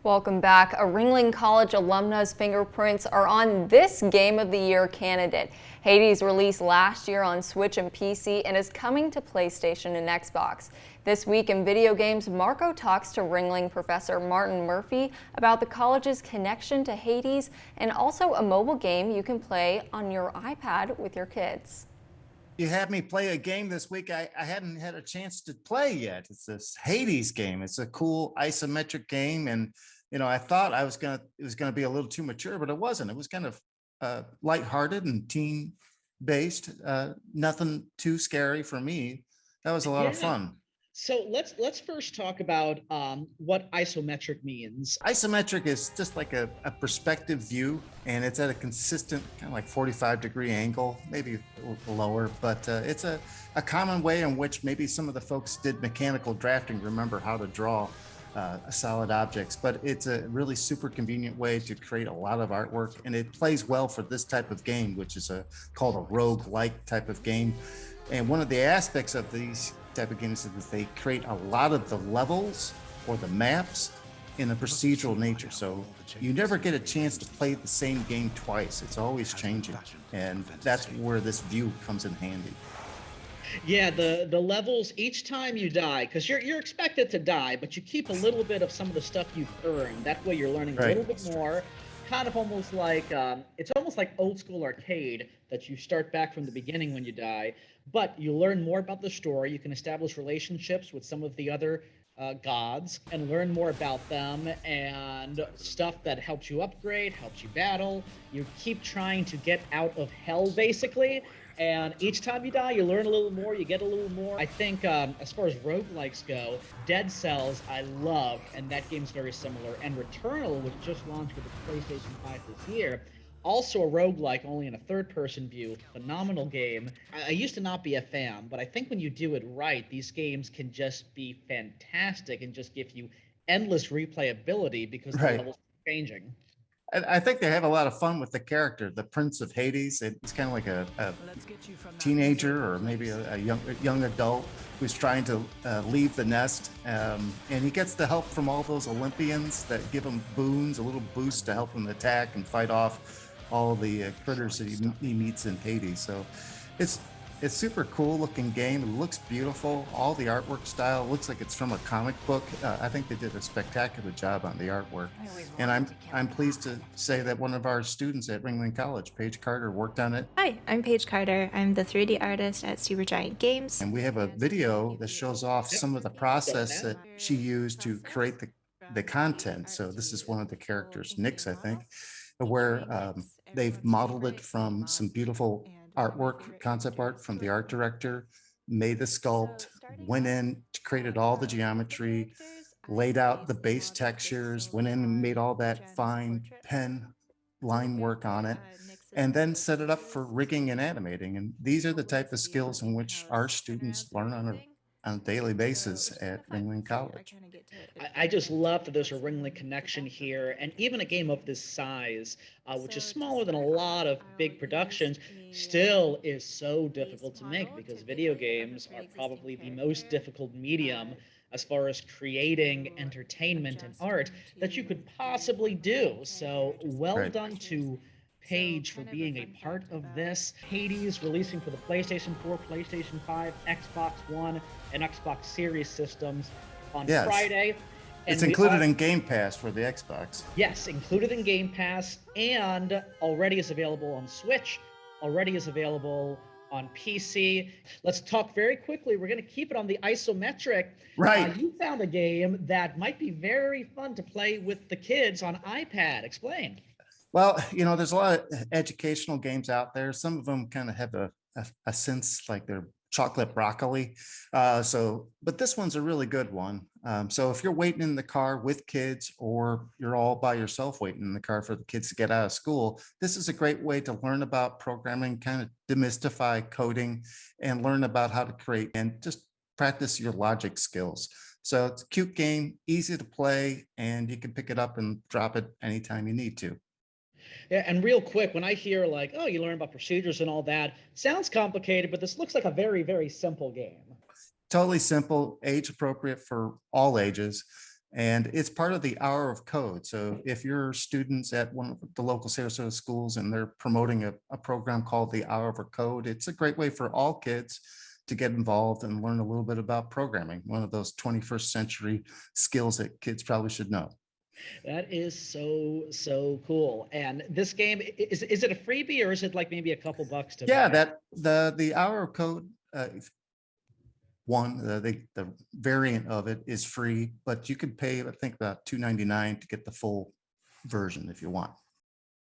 Welcome back. A Ringling College alumna's fingerprints are on this Game of the Year candidate. Hades released last year on Switch and PC and is coming to PlayStation and Xbox. This week in video games, Marco talks to Ringling professor Martin Murphy about the college's connection to Hades and also a mobile game you can play on your iPad with your kids. You had me play a game this week I hadn't had a chance to play yet. It's this Hades game. It's a cool isometric game, and I thought it was gonna be a little too mature, but it wasn't. It was kind of lighthearted and teen based. Nothing too scary for me. That was a lot of fun. So let's first talk about what isometric means. Isometric is just like a perspective view, and it's at a consistent kind of like 45-degree angle, maybe a little lower, but it's a common way in which maybe some of the folks did mechanical drafting remember how to draw solid objects. But it's a really super convenient way to create a lot of artwork, and it plays well for this type of game, which is called a rogue-like type of game. And one of the aspects of these type of games is that they create a lot of the levels or the maps in a procedural nature. So you never get a chance to play the same game twice. It's always changing. And that's where this view comes in handy. Yeah, the levels each time you die, because you're expected to die, but you keep a little bit of some of the stuff you've earned. That way you're learning a little bit more. Kind of almost like it's almost like old school arcade that you start back from the beginning when you die, but you learn more about the story. You can establish relationships with some of the other gods and learn more about them and stuff that helps you upgrade, helps you battle. You keep trying to get out of hell, basically. And each time you die, you learn a little more, you get a little more. I think as far as roguelikes go, Dead Cells I love, and that game's very similar. And Returnal, which just launched with the PlayStation 5 this year, also a roguelike, only in a third-person view. Phenomenal game. I used to not be a fan, but I think when you do it right, these games can just be fantastic and just give you endless replayability because the levels are changing. I think they have a lot of fun with the character, the Prince of Hades. It's kind of like a teenager or maybe a young adult who's trying to leave the nest. And he gets the help from all those Olympians that give him boons, a little boost to help him attack and fight off all the critters that he meets in Hades. So it's super cool looking game. It looks beautiful. All the artwork style looks like it's from a comic book. I think they did a spectacular job on the artwork. And I'm pleased to say that one of our students at Ringling College, Paige Carter, worked on it. Hi, I'm Paige Carter. I'm the 3D artist at Supergiant Games. And we have a video that shows off some of the process that she used to create the content. So this is one of the characters, Nyx, I think, where they've modeled it from some beautiful artwork, concept art from the art director, made the sculpt, went in, created all the geometry, laid out the base textures, went in and made all that fine pen line work on it, and then set it up for rigging and animating. And these are the type of skills in which our students learn on a daily basis at Ringling College. I just love that there's a Ringling connection here, and even a game of this size, which is smaller than a lot of big productions, still is so difficult to make because video games are probably the most difficult medium as far as creating entertainment and art that you could possibly do. So well done to Paige for being a part of this. Hades releasing for the PlayStation 4, PlayStation 5, Xbox One, and Xbox Series systems on Friday. It's included in Game Pass for the Xbox. Yes, included in Game Pass, and already is available on Switch, already is available on PC. Let's talk very quickly. We're going to keep it on the isometric. Right. You found a game that might be very fun to play with the kids on iPad. Explain. Well, there's a lot of educational games out there. Some of them kind of have a sense like they're chocolate broccoli. But this one's a really good one. So if you're waiting in the car with kids, or you're all by yourself waiting in the car for the kids to get out of school, this is a great way to learn about programming, kind of demystify coding, and learn about how to create and just practice your logic skills. So it's a cute game, easy to play, and you can pick it up and drop it anytime you need to. Yeah, and real quick, when I hear like, oh, you learn about procedures and all that, sounds complicated, but this looks like a very, very simple game. Totally simple, age appropriate for all ages. And it's part of the Hour of Code. So if you're students at one of the local Sarasota schools and they're promoting a program called the Hour of Code, it's a great way for all kids to get involved and learn a little bit about programming, one of those 21st century skills that kids probably should know. That is so cool. And this game, is it a freebie or is it like maybe a couple bucks to Yeah, buy? that the Hour of Code the variant of it is free, but you could pay, I think, about $2.99 to get the full version if you want.